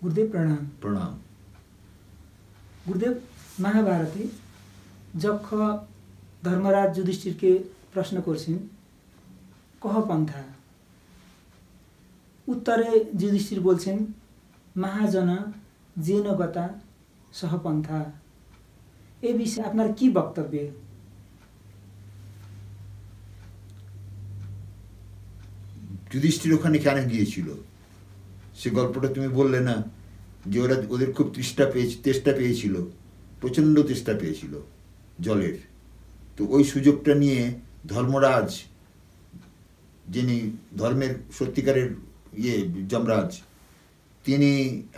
गुरुदेव प्रणाम। प्रणाम। गुरुदेव, महाभारते जख धर्मराज युधिष्ठिर के प्रश्न करछिन कह पंथा, उत्तरे युधिष्ठिर बोलछिन महाजन जेन गता सह पंथा। ए विषय আপনার কি বক্তব্য? যুধিষ্ঠির ওখানে কেন গিয়েছিল সে গল্পটা তুমি বললে না, যে ওরা ওদের খুব তেষ্টা পেয়েছিল, প্রচণ্ড তেষ্টা পেয়েছিল জলের। তো ওই সুযোগটা নিয়ে ধর্মরাজ, যিনি ধর্মের সত্যিকারের যমরাজ, তিনি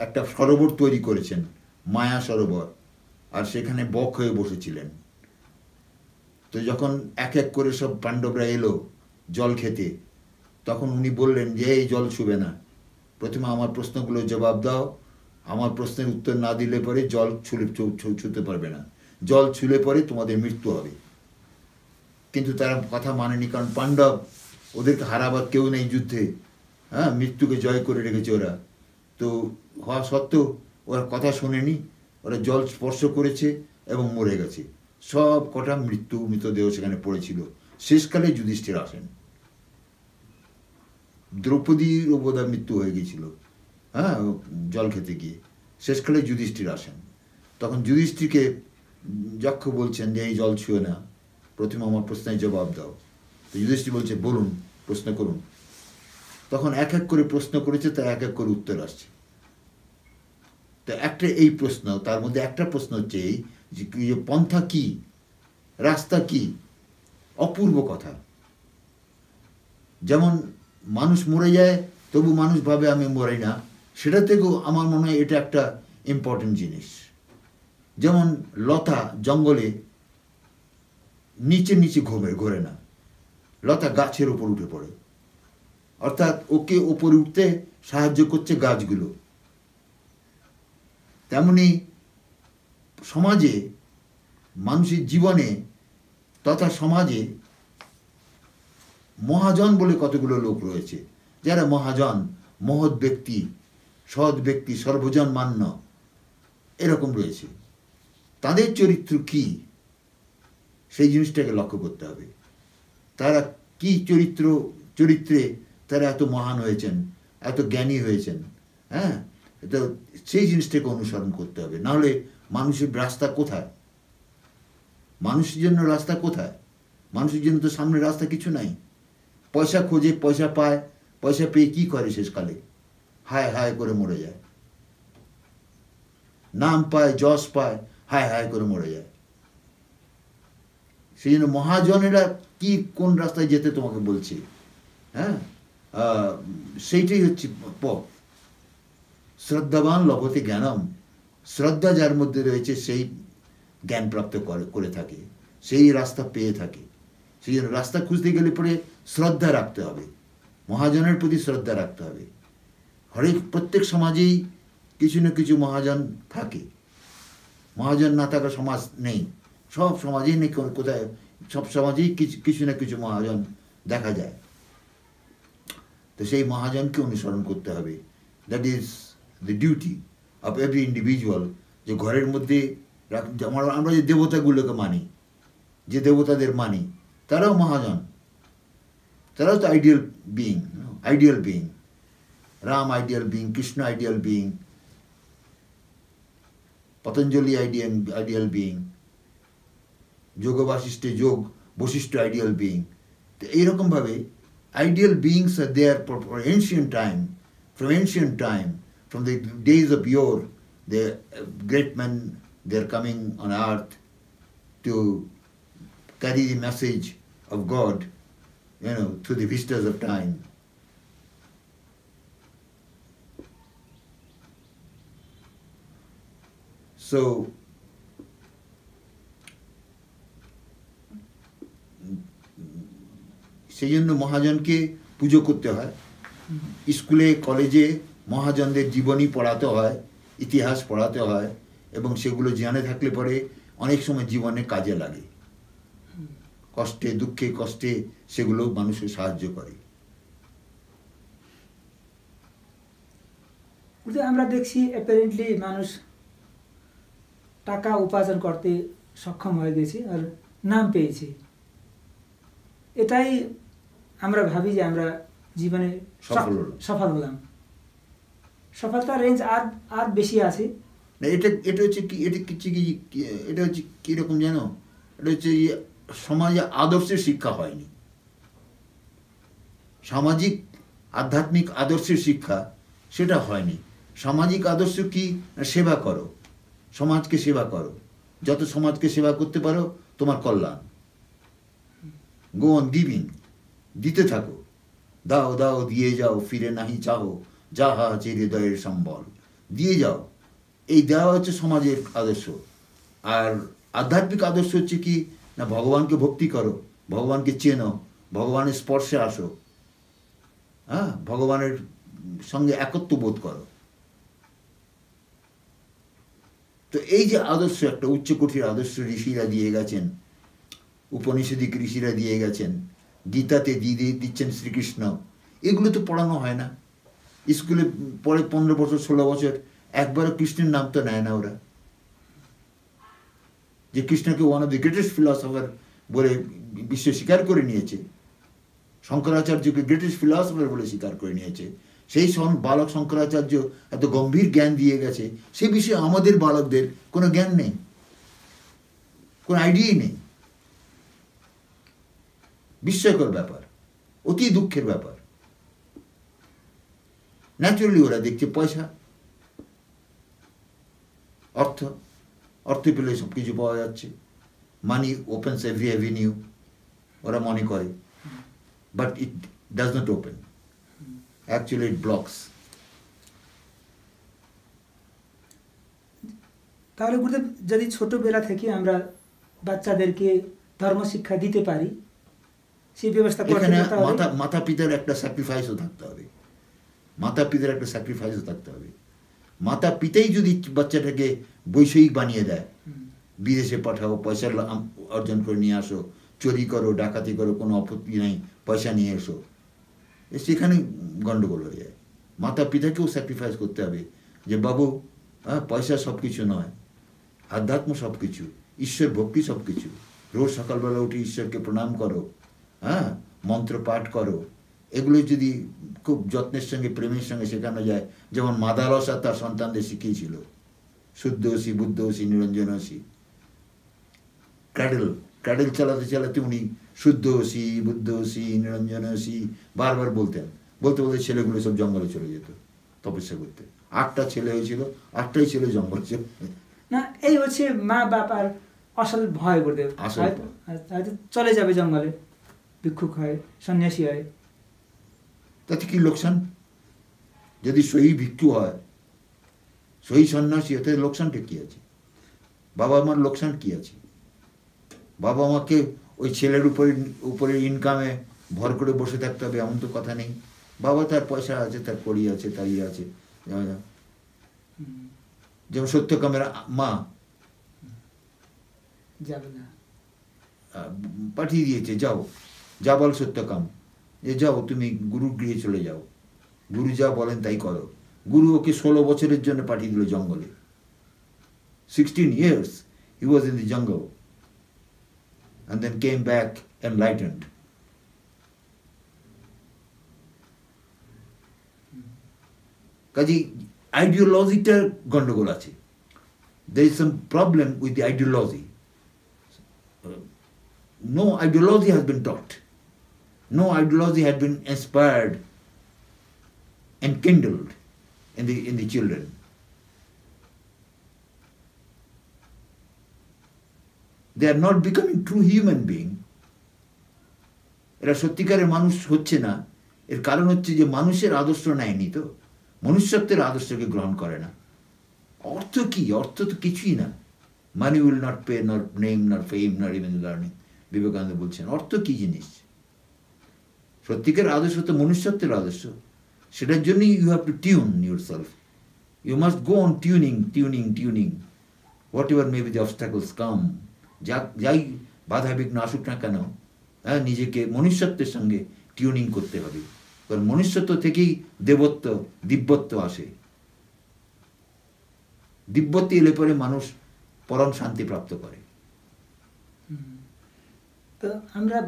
একটা সরোবর তৈরি করেছেন, মায়া সরোবর, আর সেখানে বক হয়ে বসেছিলেন। তো যখন এক এক করে সব পাণ্ডবরা এলো জল খেতে, তখন উনি বললেন যে এই জল ছুবে না, প্রথমে আমার প্রশ্নগুলোর জবাব দাও, আমার প্রশ্নের উত্তর না দিলে পরে জল ছুতে পারবে না, জল ছুলে পরে তোমাদের মৃত্যু হবে। কিন্তু তারা কথা মানেনি, কারণ পাণ্ডব, ওদেরকে হারাবার কেউ নেই যুদ্ধে, হ্যাঁ, মৃত্যুকে জয় করে রেখেছে ওরা। তো হওয়া সত্ত্বেও ওরা কথা শোনেনি, ওরা জল স্পর্শ করেছে এবং মরে গেছে। সব কটা মৃতদেহ সেখানে পড়েছিল। শেষকালে যুধিষ্ঠির আসেন, দ্রৌপদীর বোধহয় মৃত্যু হয়ে গিয়েছিল, হ্যাঁ, জল খেতে গিয়ে। শেষকালে যুধিষ্ঠির আসেন, তখন যুধিষ্ঠিরকে যক্ষ বলছেন যে এই জল ছুঁয়ে না, প্রথমে আমার প্রশ্নের জবাব দাও। তো যুধিষ্ঠির বলছে বলুন, প্রশ্ন করুন। তখন এক এক করে প্রশ্ন করেছে, তার এক এক করে উত্তর আসছে। তো একটা এই প্রশ্ন, তার মধ্যে একটা প্রশ্ন হচ্ছে এই যে পন্থা কি, রাস্তা কি? অপূর্ব কথা। যেমন মানুষ মরে যায় তবু মানুষ ভাবে আমি মরি না, সেটা থেকেও আমার মনে হয় এটা একটা ইম্পর্টেন্ট জিনিস। যেমন লতা জঙ্গলে নিচে নিচে ঘোরে না, লতা গাছের উপর উঠে পড়ে, অর্থাৎ ওকে ওপরে উঠতে সাহায্য করছে গাছগুলো। তেমনি সমাজে, মানুষের জীবনে তথা সমাজে মহাজন বলে কতগুলো লোক রয়েছে, যারা মহাজন, মহৎ ব্যক্তি, সৎ ব্যক্তি, সর্বজন মান্য, এরকম রয়েছে। তাদের চরিত্র কি, সেই জিনিসটাকে লক্ষ্য করতে হবে। তারা কি চরিত্রে তারা এত মহান হয়েছেন, এত জ্ঞানী হয়েছেন, হ্যাঁ, তো সেই জিনিসটাকে অনুসরণ করতে হবে। নাহলে মানুষের রাস্তা কোথায়? মানুষের জন্য রাস্তা কোথায়? মানুষের জন্য তো সামনে রাস্তা কিছু নাই। পয়সা খোঁজে, পয়সা পায়, পয়সা পেয়ে কি করে শেষকালে? হায় হায় করে মরে যায়। নাম পায়, যশ পায়, হায় হায় করে মরে যায়। সেই জন্য মহাজনেরা কি কোন রাস্তায় যেতে তোমাকে বলছে, হ্যাঁ, সেইটাই হচ্ছে পথ। শ্রদ্ধাবান লভতে জ্ঞানম, শ্রদ্ধা যার মধ্যে রয়েছে সেই জ্ঞান প্রাপ্ত করে থাকে, সেই রাস্তা পেয়ে থাকে। সেই জন্য রাস্তা খুঁজতে গেলে পরে শ্রদ্ধা রাখতে হবে, মহাজনের প্রতি শ্রদ্ধা রাখতে হবে। প্রত্যেক সমাজেই কিছু না কিছু মহাজন থাকে, মহাজন না থাকা সমাজ নেই। সব সমাজেই নেই, কোথায় সব সমাজেই কিছু না কিছু মহাজন দেখা যায়। তো সেই মহাজনকে অনুসরণ করতে হবে। That is the duty of every individual. যে ঘরের মধ্যে আমরা যে দেবতাগুলোকে মানি, যে দেবতাদের মানি, তারাও মহাজন, তারাও তো ideal being. Ram ideal being, Krishna ideal being, Patanjali ideal being, যোগ বাশিষ্ঠে যোগ বশিষ্ঠ আইডিয়াল বিইং। তো এইরকমভাবে ideal beings are there for ancient time, from the days of yore. The great men, they are coming on earth to carry the message of God, through the vistas of time. So, সেই জন্য মহাজনকে পুজো করতে হয়। স্কুলে কলেজে মহাজনদের জীবনী পড়াতে হয়, ইতিহাস পড়াতে হয়, এবং সেগুলো জানে থাকলে পরে অনেক সময় জীবনে কাজে লাগে। কষ্টে দুঃখে কষ্টে সেগুলো মানুষকে সাহায্য করে। কিন্তু আমরা দেখছি অ্যাপারেন্টলি মানুষ টাকা উপার্জন করতে সক্ষম হয়ে গেছে আর নাম পেয়েছে, এটাই আমরা ভাবি যে আমরা জীবনে সফল হলাম। সফলতার রেঞ্জ আর বেশি আছে না। এটা হচ্ছে কি, এটা হচ্ছে কীরকম জানো, এটা হচ্ছে সমাজে আদর্শের শিক্ষা হয়নি, সামাজিক আধ্যাত্মিক আদর্শের শিক্ষা সেটা হয়নি। সামাজিক আদর্শ কি? সেবা করো, সমাজকে সেবা করো, যত সমাজকে সেবা করতে পারো তোমার কল্যাণ। গো অন গিভিং, দিতে থাকো, দাও দাও দিয়ে যাও, ফিরে নাহি চাও, যাহা আছে হৃদয়ের সম্বল, দিয়ে যাও। এই দেওয়া হচ্ছে সমাজের আদর্শ। আর আধ্যাত্মিক আদর্শ হচ্ছে কি না, ভগবানকে ভক্তি করো, ভগবানকে চেনো, ভগবানের স্পর্শে আসো, হ্যাঁ, ভগবানের সঙ্গে একত্ব বোধ করো। তো এই যে আদর্শ, একটা উচ্চকোটির আদর্শ ঋষিরা দিয়ে গেছেন, উপনিষদিক ঋষিরা দিয়ে গেছেন, গীতাতে দিয়ে দিচ্ছেন শ্রীকৃষ্ণ, এগুলো তো পড়ানো হয় না। স্কুলে পরে 15 বছর 16 বছর একবারও কৃষ্ণের নাম তো নেয় না ওরা। যে কৃষ্ণকে one of the greatest philosopher বলে বিশ্ব স্বীকার করে নিয়েছে, শঙ্করাচার্যকে গ্রেটেস্ট ফিলসফার বলে স্বীকার করে নিয়েছে, সেই বালক শঙ্করাচার্য এত গম্ভীর জ্ঞান দিয়ে গেছে, সে বিষয়ে আমাদের বালকদের কোনো জ্ঞান নেই, কোনো আইডিয়াই নেই। বিস্ময়কর ব্যাপার, অতি দুঃখের ব্যাপার। ন্যাচুরালি ওরা দেখছে পয়সা, অর্থ পেলে সব কিছু পাওয়া যাচ্ছে, মানি ওপেন্স এভরি অ্যাভিনিউ, ওরা মনে করে, but it does not open, actually it blocks. তাহলে গুরুদেব, যদি ছোটবেলা থেকে আমরা বাচ্চাদেরকে ধর্ম শিক্ষা দিতে পারি, সেই ব্যবস্থা এখানে মাতা পিতার একটা স্যাক্রিফাইসও থাকতে হবে, মাতা পিতার একটা স্যাক্রিফাইসও থাকতে হবে। মাতা পিতাই যদি বাচ্চাটাকে বৈষয়িক বানিয়ে দেয়, বিদেশে পাঠাও, পয়সা অর্জন করে নিয়ে আসো, চুরি করো, ডাকাতি করো, কোনো আপত্তি নেই, পয়সা নিয়ে এসো, সেখানে গন্ডগোল হয়ে যায়। মাতা পিতাকেও স্যাক্রিফাইস করতে হবে যে বাবু, হ্যাঁ, পয়সা সব কিছু নয়, আধ্যাত্ম সব কিছু, ঈশ্বর ভক্তি সব কিছু। রোজ সকালবেলা উঠে ঈশ্বরকে প্রণাম করো, হ্যাঁ, মন্ত্র পাঠ করো, এগুলো যদি খুব যত্নের সঙ্গে প্রেমের সঙ্গে শেখানো যায়, যেমন মাদালসা তার সন্তানদের শিখিয়েছিল, শুদ্ধ অসি, বুদ্ধ অসি, নিরঞ্জন অসি। ক্যাডেল চালাতে চালাতে উনি শুদ্ধ অসি, বুদ্ধ অসি, নিরঞ্জন অসি বারবার বলতেন, বলতে বলতে ছেলেগুলো সব জঙ্গলে চলে যেত তপস্যা করতে। 8টা ছেলে হয়েছিল, 8টাই ছেলে জঙ্গলে চলে। না, এই হচ্ছে মা বাবার আসল ভয় করতে, হয়তো চলে যাবে জঙ্গলে, ভিক্ষুক হয়, সন্ন্যাসী হয়, তাতে কি লোকসান? যদি সহি ভিক্ষু হয়, সহি সন্ন্যাসী হয়, তাদের লোকসানটা কি আছে? বাবা মার লোকসান কি আছে? বাবা মাকে ওই ছেলের উপরে ইনকামে ভর করে বসে থাকতে হবে এমন তো কথা নেই। বাবা তার পয়সা আছে, তার কড়ি আছে, তার ইয়ে আছে। যেমন সত্যকামের মা যাবে না, পাঠিয়ে দিয়েছে, যাও, যা বল সত্যকাম, যে যাও তুমি গুরুর গৃহে চলে যাও, গুরু যা বলেন তাই করো। গুরু ওকে 16 বছরের জন্য পাঠিয়ে দিল জঙ্গলে। 16 years he was in the jungle and then came back enlightened. কাজে আইডিওলজিটার গন্ডগোল আছে। There is some problem with the ideology. No ideology has been taught. No ideology had been inspired and kindled in the children. They are not becoming true human being. এরা সত্যিকারের মানুষ হচ্ছে না। এর কারণ হচ্ছে যে মানুষের আদর্শ নেয়নি, তো মনুষ্যত্বের আদর্শকে গ্রহণ করে না। অর্থ কি? অর্থ তো কিছুই না। Money will not pay, not name, not fame, not even learning. Vivekananda বলছেন অর্থ কি জিনিস? সত্যিকার আদর্শ তো মনুষ্যত্বের আদর্শ। সেটার জন্যই you have to tune yourself. You must go on tuning whatever may be the obstacles come. যাই বাধা বিঘ্ন আসুক না কেন, হ্যাঁ, নিজেকে মনুষ্যত্বের সঙ্গে টিউনিং করতে হবে। কারণ মনুষ্যত্ব থেকেই দেবত্ব, দিব্যত্ব আসে। দিব্যত্বে এলে পরে মানুষ পরম শান্তি প্রাপ্ত করে। তো আমরা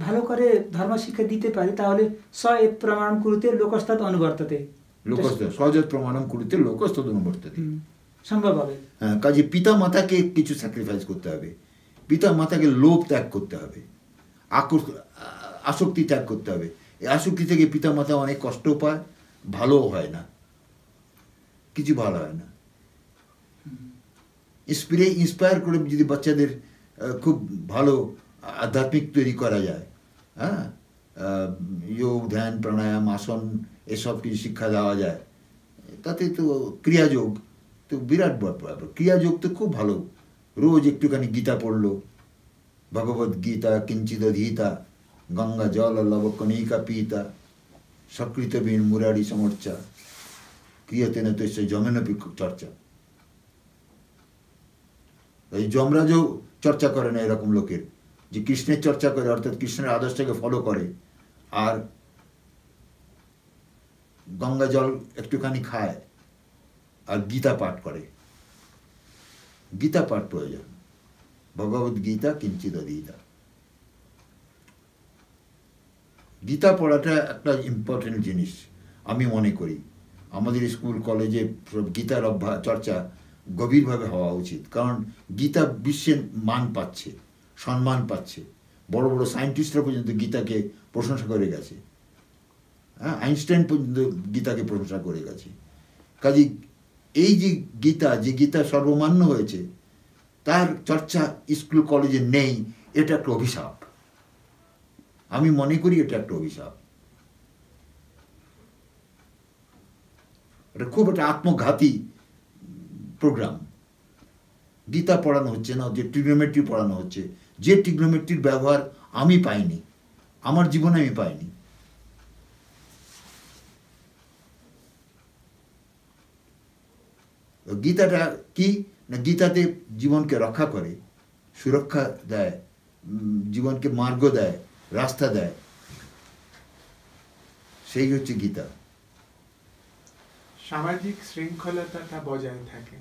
ভালো করে ধর্ম শিক্ষা দিতে পারি তাহলে স এত প্রমাণ কুরুতে লোকস্তাৎ অনুবর্ততে, লোকস্থ সহজত প্রমাণম কুরুতে লোকস্থ অনুবর্ততে, সম্ভব হবে। হ্যাঁ, কাজে পিতা মাতাকে কিছু স্যাক্রিফাইস করতে হবে, পিতা মাতাকে লোভ ত্যাগ করতে হবে, আসক্তি ত্যাগ করতে হবে। এই আসক্তি থেকে পিতা মাতা অনেক কষ্ট পায়, ভালোও হয় না, কিছু ভালো হয় না। ইন্সপায়ার করে যদি বাচ্চাদের খুব ভালো আধ্যাত্মিক তৈরি করা যায়, হ্যাঁ, যোগ ধ্যান প্রাণায়াম আসন এসব কিছু শিক্ষা দেওয়া যায়, তাতে তো ক্রিয়াযোগ তো বিরাট ব্যাপার। ক্রিয়াযোগ তো খুব ভালো, রোজ একটুখানি গীতা পড়লো, ভগবদ গীতা কিঞ্চিদ অধীতা, গঙ্গা জল লব কণিকা পিতা, সকৃত বীণ মুরারি সমর্চা, ক্রিয়তে না তো যমেনপি চর্চা। এই যমরাজও চর্চা করে না এরকম লোকের, যে কৃষ্ণের চর্চা করে, অর্থাৎ কৃষ্ণের আদর্শকে ফলো করে, আর গঙ্গা জল একটুখানি খায় আর গীতা পাঠ করে। গীতা পাঠ প্রয়োজন, ভগবদ গীতা কিঞ্চিদ অধীতা। গীতা পড়াটা একটা ইম্পর্টেন্ট জিনিস আমি মনে করি। আমাদের স্কুল কলেজে গীতার চর্চা গভীরভাবে হওয়া উচিত, কারণ গীতা বিশ্বের মান পাচ্ছে, সম্মান পাচ্ছে। বড় বড় সায়েন্টিস্টরা পর্যন্ত গীতাকে প্রশংসা করে গেছে, হ্যাঁ, আইনস্টাইন পর্যন্ত গীতাকে প্রশংসা করে গেছে। কাজে এই যে গীতা সর্বমান্য হয়েছে, তার চর্চা স্কুল কলেজে নেই, এটা একটা অভিশাপ। আমি মনে করি এটা একটা অভিশাপ, এটা খুব একটা আত্মঘাতী প্রোগ্রাম। গীতা পড়ানো হচ্ছে না, যে ট্রিগনোমেট্রি পড়ানো হচ্ছে, যে ট্রিগনোমেট্রির ব্যবহার আমি পাইনি, আমার জীবনে আমি পাইনি। গীতাটা কি না, গীতাতে জীবনকে রক্ষা করে, সুরক্ষা দেয়, জীবনকে মার্গ দেয়, রাস্তা দেয়, সেই হচ্ছে গীতা। সামাজিক শৃঙ্খলতাটা বজায় থাকে,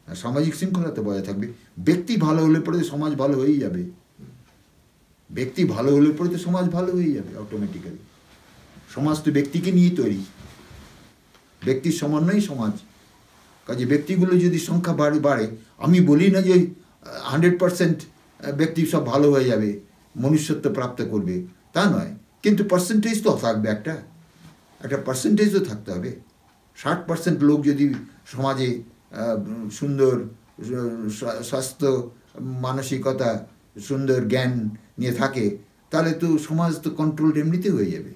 সামাজিক শৃঙ্খলতা বজায় থাকবে। ব্যক্তি ভালো হলে পরে সমাজ ভালো হয়েই যাবে, ব্যক্তি ভালো হলে পরে তো সমাজ ভালো হয়ে যাবে অটোমেটিক্যালি। সমাজ তো ব্যক্তিকে নিয়ে তৈরি, ব্যক্তির সমন্বয়ই সমাজ। কাজে ব্যক্তিগুলো যদি সংখ্যা বাড়ে, আমি বলি না যে 100% ব্যক্তি সব ভালো হয়ে যাবে, মনুষ্যত্ব প্রাপ্ত করবে, তা নয়, কিন্তু পার্সেন্টেজ তো থাকবে, একটা পার্সেন্টেজও থাকতে হবে। 60% লোক যদি সমাজে সুন্দর স্বাস্থ্য, মানসিকতা, সুন্দর জ্ঞান নিয়ে থাকে, তাহলে তো সমাজ তো কন্ট্রোল এমনিতে হয়ে যাবে।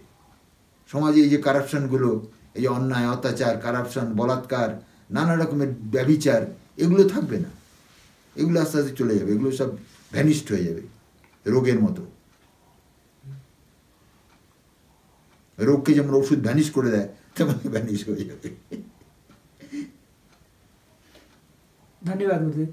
সমাজে এই যে কারাপশানগুলো, এই যে অন্যায় অত্যাচার, কারাপশান, বলাৎকার, নানা রকমের ব্যভিচার, এগুলো থাকবে না, এগুলো আস্তে আস্তে চলে যাবে, এগুলো সব ভ্যানিশড হয়ে যাবে রোগের মতো। রোগকে যেমন ওষুধ ভ্যানিশ করে দেয়, তেমন ভ্যানিশ হয়ে যাবে। ধন্যবাদ গুরুদেব।